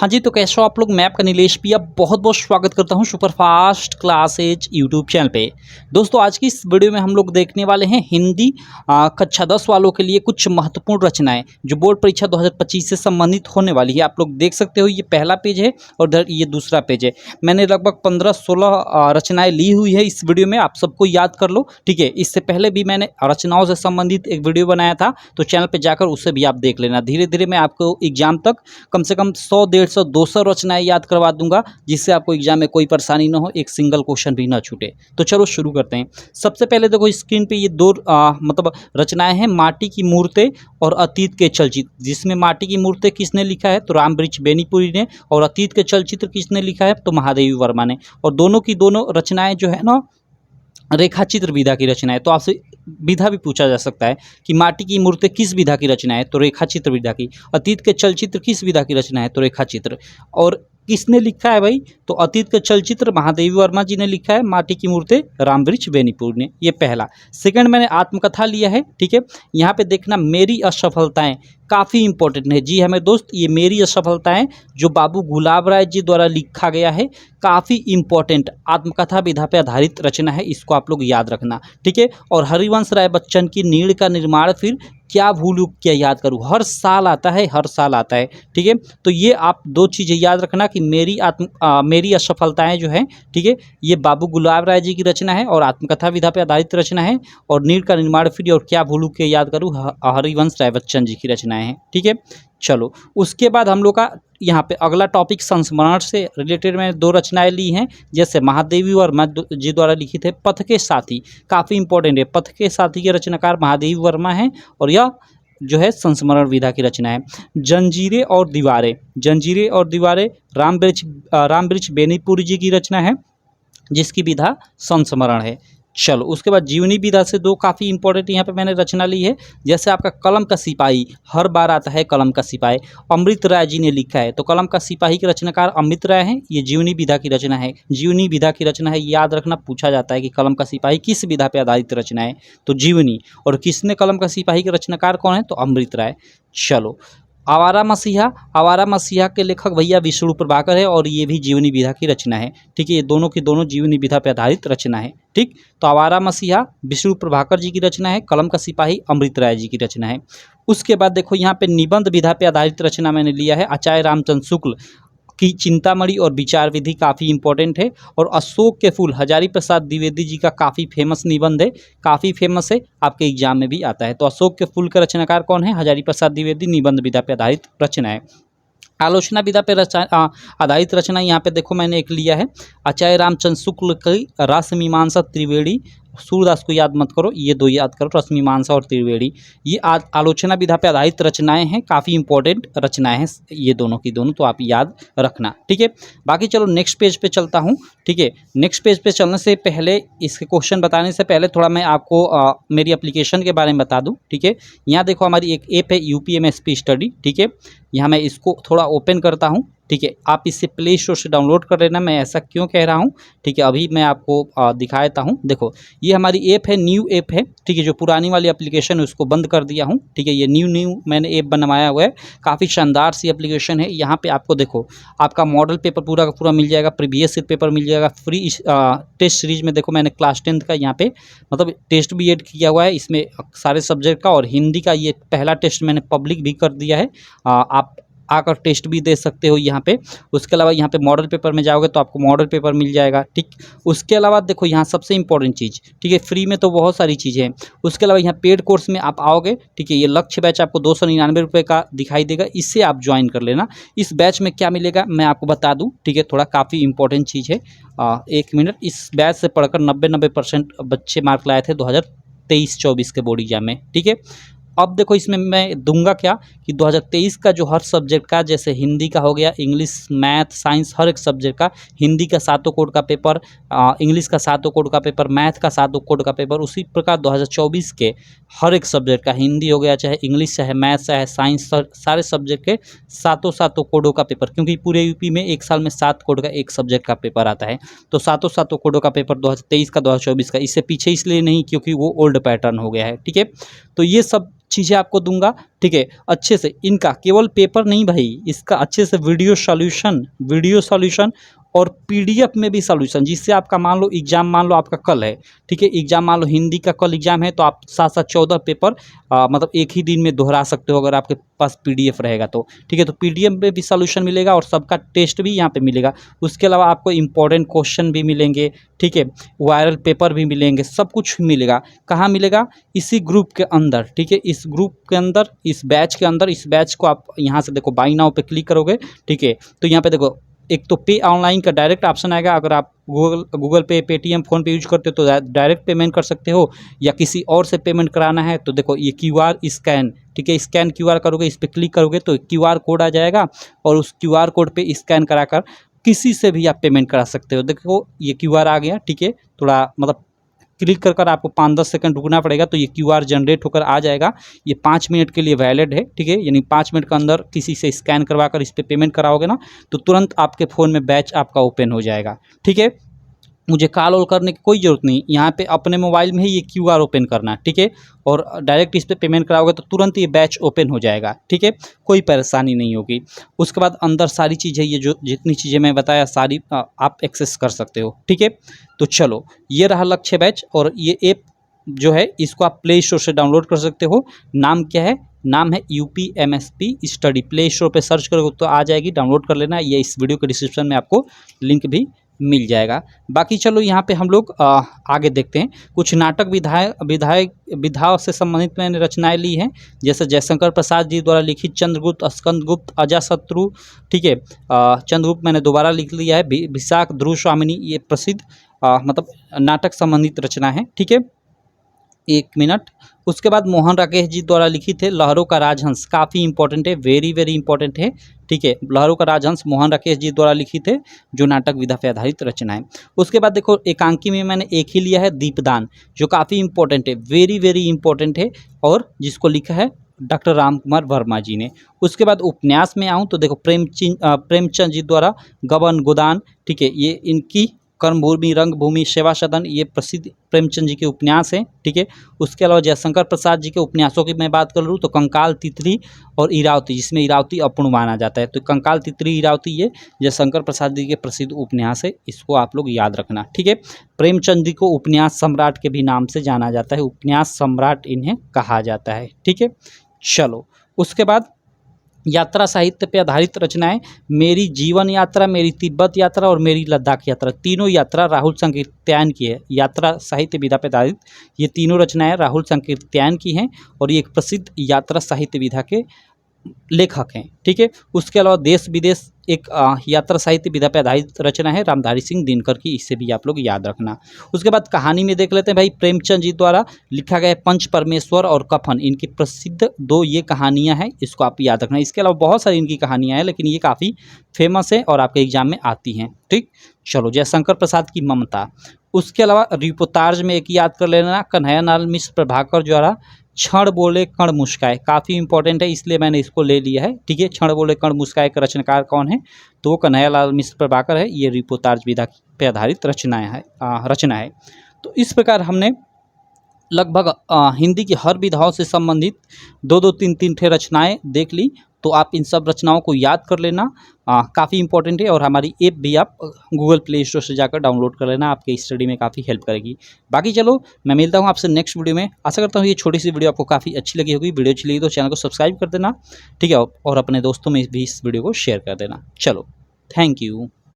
हाँ जी, तो कैसे हो आप लोग। मैं आपका नीलेश भैया बहुत-बहुत स्वागत करता हूँ सुपरफास्ट क्लासेज यूट्यूब चैनल पे। दोस्तों आज की इस वीडियो में हम लोग देखने वाले हैं हिंदी कक्षा 10 वालों के लिए कुछ महत्वपूर्ण रचनाएँ जो बोर्ड परीक्षा 2025 से संबंधित होने वाली है। आप लोग देख सकते हो ये पहला पेज है और इधर ये दूसरा पेज है। मैंने लगभग 15-16 रचनाएँ ली हुई है इस वीडियो में, आप सबको याद कर लो, ठीक है। इससे पहले भी मैंने रचनाओं से संबंधित एक वीडियो बनाया था, तो चैनल पे जाकर उसे भी आप देख लेना। धीरे-धीरे मैं आपको एग्जाम तक कम से कम 100, 150, 200 रचनाएं याद करवा दूंगा, जिससे आपको एग्जाम में कोई परेशानी ना हो, एक सिंगल क्वेश्चन भी ना छूटे। तो चलो शुरू करते हैं। सबसे पहले देखो स्क्रीन पे ये दो मतलब रचनाएं हैं, माटी की मूर्तें और अतीत के चलचित्र। जिसमें माटी की मूर्तें किसने लिखा है तो रामवृक्ष बेनीपुरी ने, और अतीत के चलचित्र किसने लिखा है तो महादेवी वर्मा ने। और दोनों की दोनों रचनाएं जो है ना रेखाचित्र विधा की रचना है। तो आपसे विधा भी पूछा जा सकता है कि माटी की मूर्ति किस विधा की रचना है तो रेखाचित्र विधा की। अतीत के चलचित्र किस विधा की रचना है तो रेखाचित्र। और किसने लिखा है भाई तो अतीत के चलचित्र महादेवी वर्मा जी ने लिखा है, माटी की मूर्ति रामवृक्ष बेनीपुर ने। ये पहला। सेकंड मैंने आत्मकथा लिया है, ठीक है। यहाँ पे देखना मेरी असफलताएं काफ़ी इंपॉर्टेंट है। जी हाँ मेरे दोस्त, ये मेरी असफलताएं जो बाबू गुलाब राय जी द्वारा लिखा गया है, काफ़ी इंपॉर्टेंट आत्मकथा विधा पे आधारित रचना है, इसको आप लोग याद रखना, ठीक है। और हरिवंश राय बच्चन की नीड़ का निर्माण फिर क्या भूलूं क्या याद करूं, हर साल आता है, हर साल आता है, ठीक है। तो ये आप दो चीज़ें याद रखना कि मेरी असफलताएं जो है, ठीक है, ये बाबू गुलाब राय जी की रचना है और आत्मकथा विधा पे आधारित रचना है। और नीड़ का निर्माण फिर और क्या भूलूं क्या याद करूं हरिवंश राय बच्चन जी की रचनाएं हैं, ठीक है। चलो उसके बाद हम लोग का यहाँ पे अगला टॉपिक संस्मरण से रिलेटेड मैंने दो रचनाएं ली हैं, जैसे महादेवी वर्मा जी द्वारा लिखित है पथ के साथी, काफ़ी इंपॉर्टेंट है। पथ के साथी के रचनाकार महादेवी वर्मा हैं और यह जो है संस्मरण विधा की रचना है। जंजीरें और दीवारें, जंजीरें और दीवारें रामवृक्ष बेनीपुरी जी की रचना है, जिसकी विधा संस्मरण है। चलो उसके बाद जीवनी विधा से दो काफ़ी इंपॉर्टेंट यहाँ पे मैंने रचना ली है, जैसे आपका कलम का सिपाही, हर बार आता है कलम का सिपाही, अमृत राय जी ने लिखा है। तो कलम का सिपाही के रचनाकार अमृत राय हैं, ये जीवनी विधा की रचना है। जीवनी विधा की रचना है, याद रखना, पूछा जाता है कि कलम का सिपाही किस विधा पे आधारित रचना है तो जीवनी। और किसने कलम का सिपाही के रचनाकार कौन है तो अमृत राय। चलो आवारा मसीहा, आवारा मसीहा के लेखक भैया विष्णु प्रभाकर है और ये भी जीवनी विधा की रचना है, ठीक है। ये दोनों की दोनों जीवनी विधा पर आधारित रचना है, ठीक। तो आवारा मसीहा विष्णु प्रभाकर जी की रचना है, कलम का सिपाही अमृत राय जी की रचना है। उसके बाद देखो यहाँ पे निबंध विधा पे आधारित रचना मैंने लिया है, आचार्य रामचंद्र शुक्ल की चिंतामणि और विचार विधि, काफ़ी इंपॉर्टेंट है। और अशोक के फूल हजारी प्रसाद द्विवेदी जी का काफ़ी फेमस निबंध है, काफ़ी फेमस है, आपके एग्जाम में भी आता है। तो अशोक के फूल का रचनाकार कौन है हजारी प्रसाद द्विवेदी, निबंध विधा पे आधारित रचना है। आलोचना विधा पे आधारित रचना यहाँ पे देखो मैंने एक लिया है, आचार्य रामचंद्र शुक्ल की रासमीमांसा त्रिवेणी, सूरदास को याद मत करो, ये दो याद करो, रश्मिमांसा और त्रिवेणी। ये आलोचना विधा पे आधारित रचनाएं हैं, काफ़ी इंपॉर्टेंट रचनाएं हैं ये दोनों की दोनों, तो आप याद रखना, ठीक है। बाकी चलो नेक्स्ट पेज पे चलता हूँ, ठीक है। नेक्स्ट पेज पे चलने से पहले, इसके क्वेश्चन बताने से पहले थोड़ा मैं आपको मेरी एप्लीकेशन के बारे में बता दूँ, ठीक है। यहाँ देखो हमारी एक ऐप है UPMSP स्टडी, ठीक है। यहाँ मैं इसको थोड़ा ओपन करता हूँ, ठीक है। आप इसे प्ले स्टोर से डाउनलोड कर लेना, मैं ऐसा क्यों कह रहा हूँ, ठीक है। अभी मैं आपको दिखा देता हूँ। देखो ये हमारी ऐप है, न्यू ऐप है, ठीक है। जो पुरानी वाली एप्लीकेशन है उसको बंद कर दिया हूँ, ठीक है। ये न्यू मैंने ऐप बनवाया हुआ है, काफ़ी शानदार सी एप्लीकेशन है। यहाँ पे आपको देखो आपका मॉडल पेपर पूरा का पूरा मिल जाएगा, प्रीवियस ईयर पेपर मिल जाएगा फ्री। टेस्ट सीरीज में देखो मैंने क्लास 10th का यहाँ पे मतलब टेस्ट भी ऐड किया हुआ है इसमें, सारे सब्जेक्ट का। और हिंदी का ये पहला टेस्ट मैंने पब्लिक भी कर दिया है, आप आकर टेस्ट भी दे सकते हो यहाँ पे। उसके अलावा यहाँ पे मॉडल पेपर में जाओगे तो आपको मॉडल पेपर मिल जाएगा, ठीक। उसके अलावा देखो यहाँ सबसे इंपॉर्टेंट चीज़, ठीक है, फ्री में तो बहुत सारी चीज़ें हैं। उसके अलावा यहाँ पेड कोर्स में आप आओगे, ठीक है, ये लक्ष्य बैच आपको 299 रुपये का दिखाई देगा, इससे आप ज्वाइन कर लेना। इस बैच में क्या मिलेगा मैं आपको बता दूँ, ठीक है, थोड़ा काफ़ी इंपॉर्टेंट चीज़ है। 1 मिनट। इस बैच से पढ़कर 90% बच्चे मार्क लाए थे 2023-24 के बोर्ड एग्जाम में, ठीक है। अब देखो इसमें मैं दूंगा क्या कि 2023 का जो हर सब्जेक्ट का, जैसे हिंदी का हो गया, इंग्लिश, मैथ, साइंस, हर एक सब्जेक्ट का, हिंदी का 7 कोड का पेपर, इंग्लिश का 7 कोड का पेपर, मैथ का 7 कोड का पेपर, उसी प्रकार 2024 के हर एक सब्जेक्ट का, हिंदी हो गया, चाहे इंग्लिश, चाहे मैथ, चाहे साइंस, सारे सब्जेक्ट के 7 कोडों का पेपर, क्योंकि पूरे यूपी में एक साल में 7 कोड का एक सब्जेक्ट का पेपर आता है। तो 7 कोडों का पेपर 2023 का 2024 का, इससे पीछे इसलिए नहीं क्योंकि वो ओल्ड पैटर्न हो गया है, ठीक है। तो ये सब चीज़ें आपको दूंगा, ठीक है, अच्छे से इनका केवल पेपर नहीं भाई, इसका अच्छे से वीडियो सॉल्यूशन और पीडीएफ में भी सॉल्यूशन, जिससे आपका मान लो एग्जाम, मान लो आपका कल है, ठीक है, एग्जाम मान लो हिंदी का कल एग्जाम है, तो आप साथ साथ 14 पेपर मतलब एक ही दिन में दोहरा सकते हो अगर आपके पास पीडीएफ रहेगा तो, ठीक है। तो पीडीएफ में भी सॉल्यूशन मिलेगा और सबका टेस्ट भी यहाँ पे मिलेगा। उसके अलावा आपको इंपॉर्टेंट क्वेश्चन भी मिलेंगे, ठीक है, वायरल पेपर भी मिलेंगे, सब कुछ मिलेगा। कहाँ मिलेगा? इसी ग्रुप के अंदर, ठीक है, इस ग्रुप के अंदर, इस बैच के अंदर। इस बैच को आप यहाँ से देखो बाई नाउ पे क्लिक करोगे, ठीक है, तो यहाँ पे देखो एक तो पे ऑनलाइन का डायरेक्ट ऑप्शन आएगा। अगर आप गूगल पे, पेटीएम, फ़ोन पे यूज करते हो तो डायरेक्ट पेमेंट कर सकते हो, या किसी और से पेमेंट कराना है तो देखो ये क्यूआर स्कैन, ठीक है, स्कैन क्यूआर करोगे, इस पर क्लिक करोगे तो क्यूआर कोड आ जाएगा और उस क्यूआर कोड पे स्कैन कराकर किसी से भी आप पेमेंट करा सकते हो। देखो ये क्यूआर आ गया, ठीक है, थोड़ा मतलब क्लिक कर आपको 5-10 सेकंड रुकना पड़ेगा तो ये क्यूआर जनरेट होकर आ जाएगा। ये 5 मिनट के लिए वैलिड है, ठीक है, यानी 5 मिनट के अंदर किसी से स्कैन करवाकर इस पर पेमेंट कराओगे ना तो तुरंत आपके फ़ोन में बैच आपका ओपन हो जाएगा, ठीक है। मुझे कॉल ऑल करने की कोई ज़रूरत नहीं, यहाँ पे अपने मोबाइल में ही ये क्यूआर ओपन करना है, ठीक है, और डायरेक्ट इस पर पेमेंट कराओगे तो तुरंत ये बैच ओपन हो जाएगा, ठीक है, कोई परेशानी नहीं होगी। उसके बाद अंदर सारी चीज़ें, ये जो जितनी चीज़ें मैं बताया सारी आप एक्सेस कर सकते हो, ठीक है। तो चलो ये रहा लक्ष्य बैच, और ये ऐप जो है इसको आप प्ले स्टोर से डाउनलोड कर सकते हो। नाम क्या है? नाम है UPMSP स्टडी। प्ले स्टोर पे सर्च करोगे तो आ जाएगी, डाउनलोड कर लेना। ये इस वीडियो के डिस्क्रिप्शन में आपको लिंक भी मिल जाएगा। बाकी चलो यहाँ पे हम लोग आगे देखते हैं। कुछ नाटक विधाओं से संबंधित मैंने रचनाएं ली हैं, जैसे जयशंकर प्रसाद जी द्वारा लिखित चंद्रगुप्त, स्कंदगुप्त, अजाशत्रु, ठीक है, चंद्रगुप्त मैंने दोबारा लिख लिया है, विशाख, ध्रुव स्वामिनी, ये प्रसिद्ध मतलब नाटक संबंधित रचना है, ठीक है। एक मिनट। उसके बाद मोहन राकेश जी द्वारा लिखित है लहरों का राजहंस, काफ़ी इंपॉर्टेंट है, वेरी वेरी इंपॉर्टेंट है, ठीक है। लहरों का राजहंस मोहन राकेश जी द्वारा लिखित है, जो नाटक विधा पे आधारित रचना है। उसके बाद देखो एकांकी में मैंने एक ही लिया है, दीपदान, जो काफ़ी इंपॉर्टेंट है, वेरी वेरी इंपॉर्टेंट है, और जिसको लिखा है डॉक्टर राम कुमार वर्मा जी ने। उसके बाद उपन्यास में आऊँ तो देखो प्रेमचंद जी द्वारा गबन गोदान, ठीक है, ये इनकी कर्मभूमि, रंगभूमि, सेवा सदन, ये प्रसिद्ध प्रेमचंद जी के उपन्यास हैं, ठीक है। उसके अलावा जयशंकर प्रसाद जी के उपन्यासों की मैं बात कर लूँ तो कंकाल, तितली और इरावती, जिसमें इरावती अपूर्ण माना जाता है, तो कंकाल, तितली, इरावती ये जयशंकर प्रसाद जी के प्रसिद्ध उपन्यास है, इसको आप लोग याद रखना, ठीक है। प्रेमचंद जी को उपन्यास सम्राट के भी नाम से जाना जाता है, उपन्यास सम्राट इन्हें कहा जाता है, ठीक है। चलो उसके बाद यात्रा साहित्य पे आधारित रचनाएं, मेरी जीवन यात्रा, मेरी तिब्बत यात्रा और मेरी लद्दाख यात्रा, तीनों यात्रा राहुल संकीर्त्यायन की है। यात्रा साहित्य विधा पे आधारित ये तीनों रचनाएं राहुल संकीर्त्यायन की हैं, और ये एक प्रसिद्ध यात्रा साहित्य विधा के लेखक हैं, ठीक है। उसके अलावा देश विदेश एक यात्रा साहित्य विधा पे आधारित रचना है, रामधारी सिंह दिनकर की, इसे भी आप लोग याद रखना। उसके बाद कहानी में देख लेते हैं भाई, प्रेमचंद जी द्वारा लिखा गया पंच परमेश्वर और कफन, इनकी प्रसिद्ध 2 ये कहानियां हैं, इसको आप याद रखना। इसके अलावा बहुत सारी इनकी कहानियां हैं, लेकिन ये काफ़ी फेमस है और आपके एग्जाम में आती हैं, ठीक। चलो जयशंकर प्रसाद की ममता। उसके अलावा रिपोर्ताज में एक याद कर लेना, कन्हैयालाल मिश्र प्रभाकर द्वारा क्षण बोले कण मुस्काए, काफ़ी इंपॉर्टेंट है, इसलिए मैंने इसको ले लिया है, ठीक है। क्षण बोले कण मुस्काए का रचनाकार कौन है? तो वो कन्हैयालाल मिश्र प्रभाकर है। ये रिपोर्ताज विधा पे आधारित रचना है। तो इस प्रकार हमने लगभग हिंदी की हर विधाओं से संबंधित 2-2, 3-3 ठे रचनाएं देख ली। तो आप इन सब रचनाओं को याद कर लेना, काफ़ी इंपॉर्टेंट है, और हमारी ऐप भी आप गूगल प्ले स्टोर से जाकर डाउनलोड कर लेना, आपके स्टडी में काफ़ी हेल्प करेगी। बाकी चलो मैं मिलता हूँ आपसे नेक्स्ट वीडियो में। आशा करता हूँ ये छोटी सी वीडियो आपको काफ़ी अच्छी लगी होगी। वीडियो अच्छी लगी तो चैनल को सब्सक्राइब कर देना, ठीक है, और अपने दोस्तों में भी इस वीडियो को शेयर कर देना। चलो, थैंक यू।